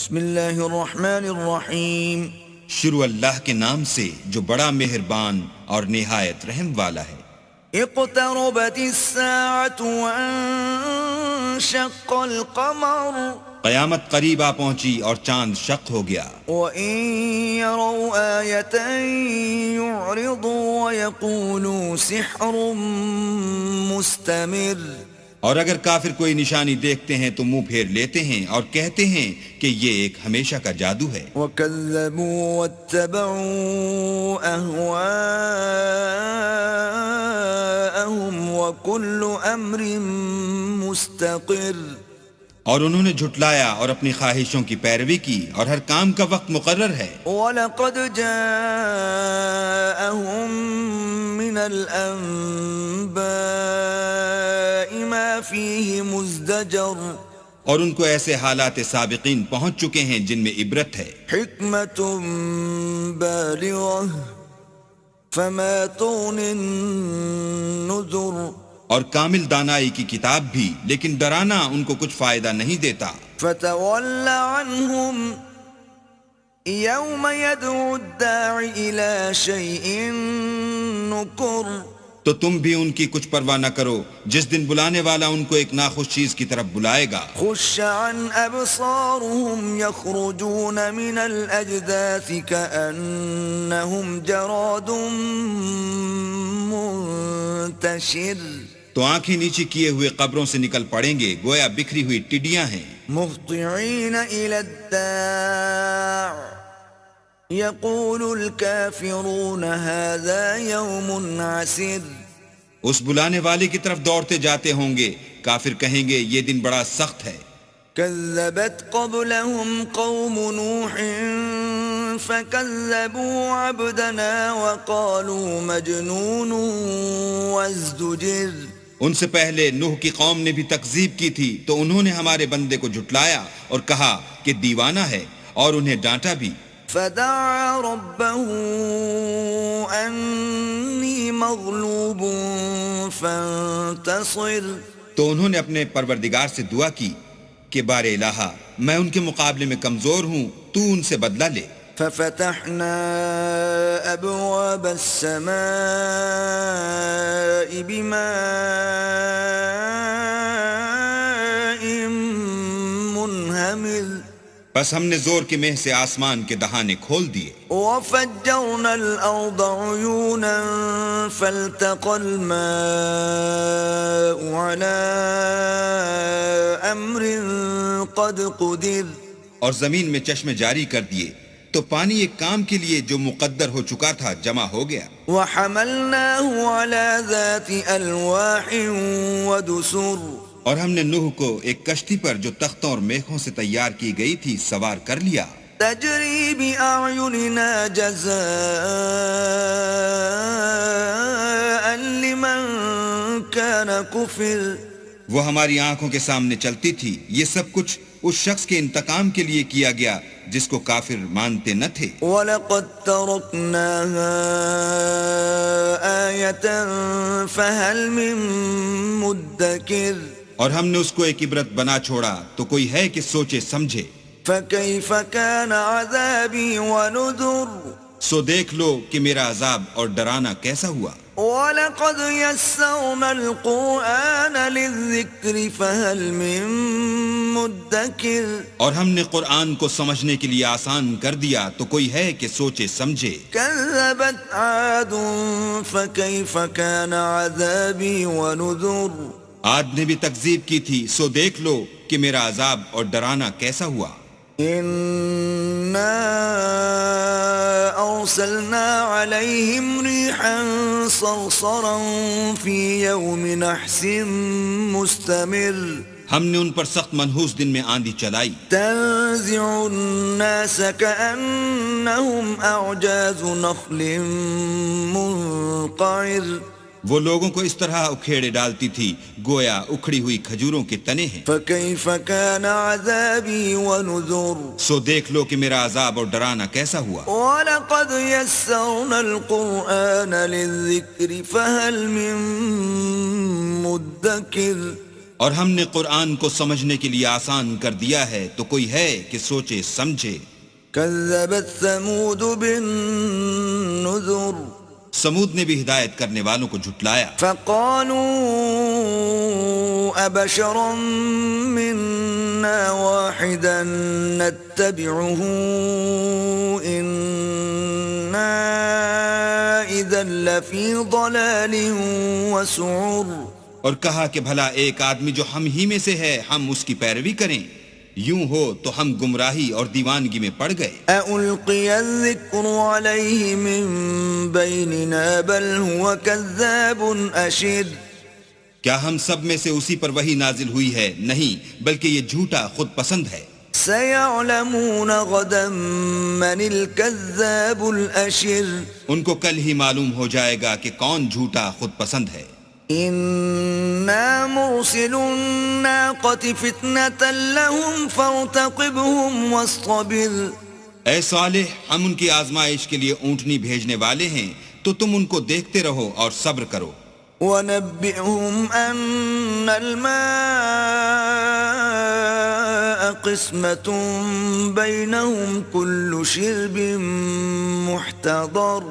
بسم اللہ الرحمن الرحیم. شروع اللہ کے نام سے جو بڑا مہربان اور نہایت رحم والا ہے. اقتربت الساعة وانشق القمر. قیامت قریب آ پہنچی اور چاند شق ہو گیا. وَإِن يَرَوْا آيَةً يُعْرِضُوا وَيَقُولُوا سِحْرٌ مُسْتَمِرٌ. اور اگر کافر کوئی نشانی دیکھتے ہیں تو منہ پھیر لیتے ہیں اور کہتے ہیں کہ یہ ایک ہمیشہ کا جادو ہے. وَكَذَّبُوا وَاتَّبَعُوا أَهْوَاءَهُمْ وَكُلُّ أَمْرٍ مُسْتَقِرٌ. اور انہوں نے جھٹلایا اور اپنی خواہشوں کی پیروی کی اور ہر کام کا وقت مقرر ہے. وَلَقَدْ جَاءَهُم مِّنَ الْأَنبَاءِ مَا فِيهِ مُزْدَجَرٌ. اور ان کو ایسے حالات سابقین پہنچ چکے ہیں جن میں عبرت ہے. حِكْمَةٌ بَالِغَةٌ فَمَا تُغْنِ النُّذُرُ. اور کامل دانائی کی کتاب بھی، لیکن ڈرانا ان کو کچھ فائدہ نہیں دیتا. فَتَوَلَّ عَنْهُمْ يَوْمَ يَدْعُ الدَّاعِ إِلَى شَيْءٍ نُكُرٍ. تو تم بھی ان کی کچھ پرواہ نہ کرو جس دن بلانے والا ان کو ایک ناخوش چیز کی طرف بلائے گا. خُشَّ عَنْ أَبْصَارُهُمْ يَخْرُجُونَ مِنَ الْأَجْدَاثِ كَأَنَّهُمْ جَرَادٌ مُنْتَشِرٌ. تو آنکھیں نیچی کیے ہوئے قبروں سے نکل پڑیں گے گویا بکھری ہوئی ٹڈیاں ہیں. مُهْطِعِينَ إِلَى الدَّاعِ يَقُولُ الْكَافِرُونَ هَذَا يَوْمٌ عَسِرٌ. اس بلانے والے کی طرف دوڑتے جاتے ہوں گے، کافر کہیں گے یہ دن بڑا سخت ہے. كذبت قبلهم قوم نوح فكذبوا عبدنا وقالوا مجنون وازدجر. ان سے پہلے نوح کی قوم نے بھی تکذیب کی تھی تو انہوں نے ہمارے بندے کو جھٹلایا اور کہا کہ دیوانہ ہے، اور انہیں ڈانٹا بھی. فدعا ربه أني مغلوب فانتصر. تو انہوں نے اپنے پروردگار سے دعا کی کہ بار الہا میں ان کے مقابلے میں کمزور ہوں، تو ان سے بدلہ لے. ففتحنا أبواب السماء بماء منهمر. بس ہم نے زور کے مہ سے آسمان کے دہانے کھول دیے. وفجرنا الأرض عيونا فالتقى الماء على أمر قد قدر. اور زمین میں چشمے جاری کر دیے تو پانی ایک کام کے لیے جو مقدر ہو چکا تھا جمع ہو گیا. وحملناه على ذات ألواح ودسر. اور ہم نے نوح کو ایک کشتی پر جو تختوں اور میخوں سے تیار کی گئی تھی سوار کر لیا. تجری بأعيننا جزاء لمن كان كفر. وہ ہماری آنکھوں کے سامنے چلتی تھی. یہ سب کچھ اس شخص کے انتقام کے لیے کیا گیا جس کو کافر مانتے نہ تھے. وَلَقَدْ تَرَكْنَاهَا آيَةً فَهَلْ مِن مُدَّكِرٍ. اور ہم نے اس کو ایک عبرت بنا چھوڑا تو کوئی ہے کہ سوچے سمجھے. فَكَيْفَ كَانَ عَذَابِي وَنُذُرِ. سو دیکھ لو کہ میرا عذاب اور ڈرانا کیسا ہوا. وَلَقَدْ يَسَّرْنَا الْقُرْآنَ لِلذِّكْرِ فَهَلْ مِن مُدَّكِرٍ. اور ہم نے قرآن کو سمجھنے کے لیے آسان کر دیا تو کوئی ہے کہ سوچے سمجھے. كَذَّبَتْ عَادٌ فَكَيْفَ كَانَ عَذَابِي وَنُذُرِ. عاد نے بھی تکذیب کی تھی سو دیکھ لو کہ میرا عذاب اور ڈرانا کیسا ہوا. إِنَّا أَرْسَلْنَا عَلَيْهِمْ رِيحًا صَرْصَرًا فِي يَوْمِ نَحْسٍ مُسْتَمِرٍ. ہم نے ان پر سخت منحوس دن میں آندھی چلائی. تَنزِعُ النَّاسَ كَأَنَّهُمْ أَعْجَازُ نَخْلٍ مُنقَعِرٍ. وہ لوگوں کو اس طرح اکھیڑے ڈالتی تھی گویا اکھڑی ہوئی کھجوروں کے تنے ہیں. فَكَيْفَ كَانَ عَذَابِي وَنُذُرِ. سو دیکھ لو کہ میرا عذاب اور ڈرانا کیسا ہوا. وَلَقَدْ يَسَّرْنَا الْقُرْآنَ لِلذِّكْرِ فَهَلْ مِن مُدَّكِرٍ. اور ہم نے قرآن کو سمجھنے کے لیے آسان کر دیا ہے تو کوئی ہے کہ سوچے سمجھے. كذبت ثمود بالنذر سمود نے بھی ہدایت کرنے والوں کو جھٹلایا. فقالوا أبشرا منا واحدا نتبعه إنا إذا لفي ضلال وسعر. اور کہا کہ بھلا ایک آدمی جو ہم ہی میں سے ہے ہم اس کی پیروی کریں، یوں ہو تو ہم گمراہی اور دیوانگی میں پڑ گئے. ألقي الذكر عليه من بيننا بل هو كذاب أشر. کیا ہم سب میں سے اسی پر وحی نازل ہوئی ہے؟ نہیں، بلکہ یہ جھوٹا خود پسند ہے. سيعلمون غدا من الكذاب الأشر. ان کو کل ہی معلوم ہو جائے گا کہ کون جھوٹا خود پسند ہے. إنا مرسل الناقة فتنة لهم فارتقبهم واصطبر. اے صالح، ہم ان کی آزمائش کے لیے اونٹنی بھیجنے والے ہیں تو تم ان کو دیکھتے رہو اور صبر کرو. ونبئهم أن الماء قسمة بينهم كل شرب محتضر.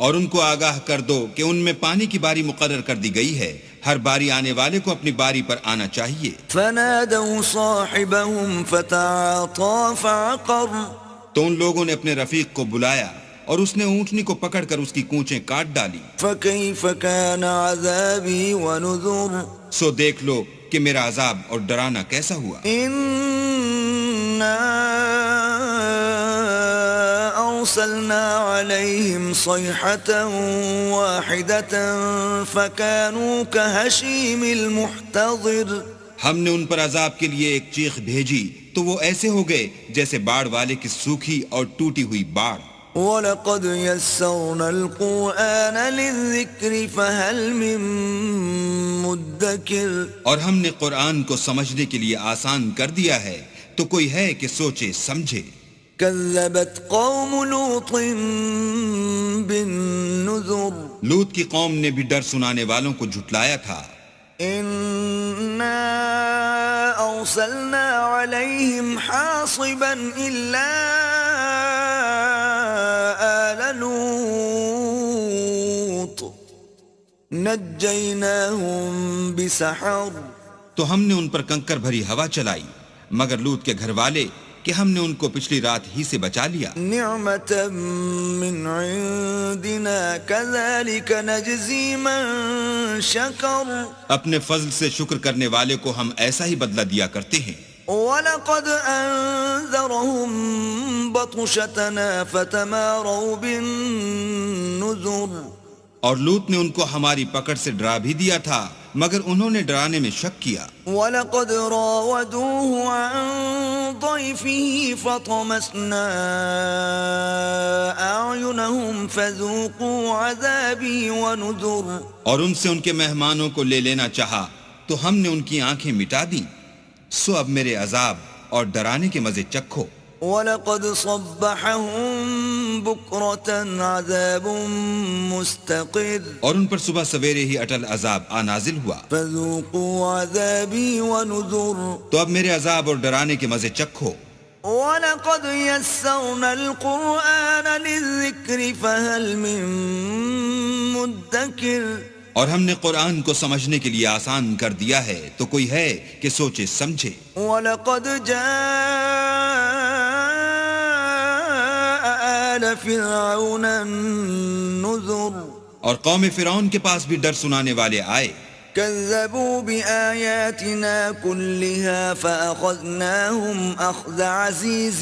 اور ان کو آگاہ کر دو کہ ان میں پانی کی باری مقرر کر دی گئی ہے، ہر باری آنے والے کو اپنی باری پر آنا چاہیے. فنادوا صاحبهم فتعاطى فعقر. تو ان لوگوں نے اپنے رفیق کو بلایا اور اس نے اونٹنی کو پکڑ کر اس کی کونچیں کاٹ ڈالی. فكيف كان عذابي ونذر. سو دیکھ لو کہ میرا عذاب اور ڈرانا کیسا ہوا. إنا أرسلنا عليهم صيحة واحدة فكانوا كهشيم المحتضر. ہم نے ان پر عذاب کے لیے ایک چیخ بھیجی تو وہ ایسے ہو گئے جیسے باڑ والے کی سوکھی اور ٹوٹی ہوئی باڑ. وَلَقَدْ يَسَّرْنَا الْقُرْآنَ لِلذِّكْرِ فَهَلْ مِن مُدَّكِرٍ. اور ہم نے قرآن کو سمجھنے کے لیے آسان کر دیا ہے تو کوئی ہے کہ سوچے سمجھے. كذبت قوم لوط بالنذر. لوط کی قوم نے بھی ڈر سنانے والوں کو جھٹلایا تھا. إنا أرسلنا عليهم حاصبا إلا آل لوط نجيناهم بسحر. تو ہم نے ان پر کنکر بھری ہوا چلائی مگر لوط کے گھر والے کہ ہم نے ان کو پچھلی رات ہی سے بچا لیا. نعمة من عندنا كذلك نجزي من شكر. اپنے فضل سے شکر کرنے والے کو ہم ایسا ہی بدلہ دیا کرتے ہیں. وَلَقَدْ أَنذَرَهُمْ بَطْشَتَنَا فَتَمَارَوْا بِالنُّذُرِ. اور لوط نے ان کو ہماری پکڑ سے ڈرا بھی دیا تھا مگر انہوں نے ڈرانے میں شک کیا. وَلَقَدْ رَاوَدُوهُ عَنْ ضَيْفِهِ فَطَمَسْنَا أَعْيُنَهُمْ فَذُوقُوا عَذَابِي وَنُذُرِ. اور ان سے ان کے مہمانوں کو لے لینا چاہا تو ہم نے ان کی آنکھیں مٹا دیں، سو اب میرے عذاب اور ڈرانے کے مزے چکھو. وَلَقَدْ صَبَّحَهُم بُكْرَةً عَذَابٌ مُسْتَقِرٌ. اور ان پر صبح سویرے ہی اٹل عذاب آ نازل ہوا. فَذُوقُوا عَذَابِي وَنُذُرِ. تو اب میرے عذاب اور ڈرانے کے مزے چکھو. وَلَقَدْ يَسَّرْنَا الْقُرْآنَ لِلذِّكْرِ فَهَلْ مِن مُدَّكِرٍ. اور ہم نے قرآن کو سمجھنے کے لیے آسان کر دیا ہے تو کوئی ہے کہ سوچے سمجھے. وَلَقَدْ جَاءَ آلَ فِرْعَوْنَ النُّذُرُ. اور قوم فرعون کے پاس بھی ڈر سنانے والے آئے. كذبوا بآياتنا كلها فأخذناهم أخذ عزيز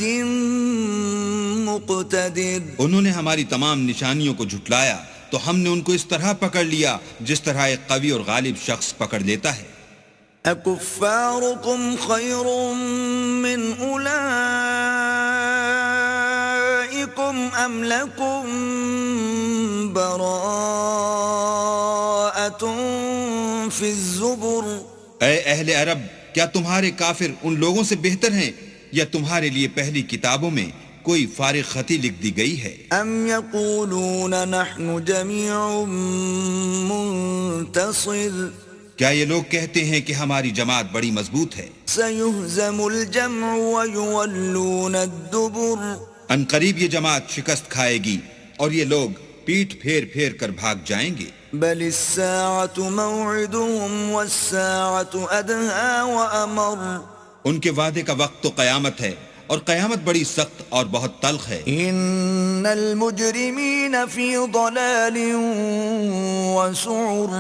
مقتدر. انہوں نے ہماری تمام نشانیوں کو جھٹلایا تو ہم نے ان کو اس طرح پکڑ لیا جس طرح ایک قوی اور غالب شخص پکڑ لیتا ہے. أكفاركم خير من أولئكم أم لكم براءة في الزبر. اے اہل عرب، کیا تمہارے کافر ان لوگوں سے بہتر ہیں یا تمہارے لیے پہلی کتابوں میں کوئی فارغ خطی لکھ دی گئی ہے؟ ام يقولون نحن جميع منتصر. کیا یہ لوگ کہتے ہیں کہ ہماری جماعت بڑی مضبوط ہے؟ سيهزم الجمع ويولون الدبر ان قریب یہ جماعت شکست کھائے گی اور یہ لوگ پیٹھ پھیر پھیر کر بھاگ جائیں گے. بل الساعة موعدهم والساعة أدهى وأمر ان کے وعدے کا وقت تو قیامت ہے اور قیامت بڑی سخت اور بہت تلخ ہے. إن المجرمين في ضلال وسعر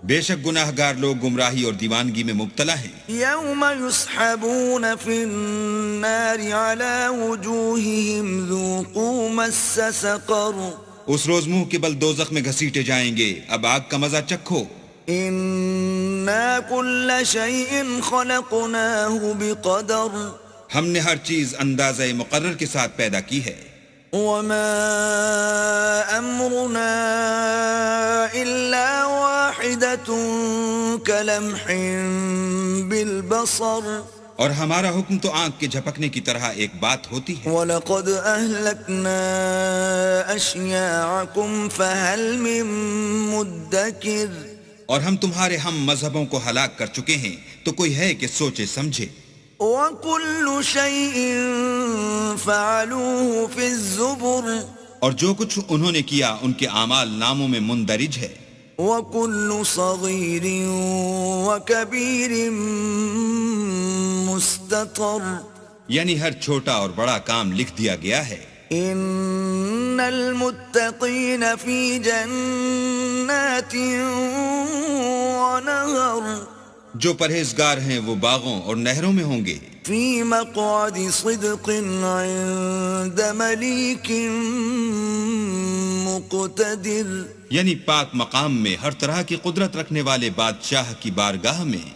بے شک گناہ گار لوگ گمراہی اور دیوانگی میں مبتلا ہیں. يوم يسحبون في النار على وجوههم ذوقوا مس سقر اس روز منہ کے بل دوزخ میں گھسیٹے جائیں گے، اب آگ کا مزہ چکھو. إنا كل شيء خلقناه بقدر ہم نے ہر چیز اندازہ مقرر کے ساتھ پیدا کی ہے. وما أمرنا إلا واحدة كلمح بالبصر اور ہمارا حکم تو آنکھ کے جھپکنے کی طرح ایک بات ہوتی ہے. وَلَقَدْ أَهْلَكْنَا أَشْيَاعَكُمْ فَهَلْ مِن مُدَّكِرٍ اور ہم تمہارے ہم مذہبوں کو ہلاک کر چکے ہیں، تو کوئی ہے کہ سوچے سمجھے. وَكُلُّ شَيْءٍ فَعَلُوهُ فِي الزُّبُرِ اور جو کچھ انہوں نے کیا ان کے اعمال ناموں میں مندرج ہے. وَكُلُّ صَغِيرٍ وَكَبِيرٍ مُسْتَطَرٍ یعنی ہر چھوٹا اور بڑا کام لکھ دیا گیا ہے. ان المتقین فی جنات ونہر جو پرہیزگار ہیں وہ باغوں اور نہروں میں ہوں گے. فی مقعد صدق عند ملیک مقتدر یعنی پاک مقام میں ہر طرح کی قدرت رکھنے والے بادشاہ کی بارگاہ میں.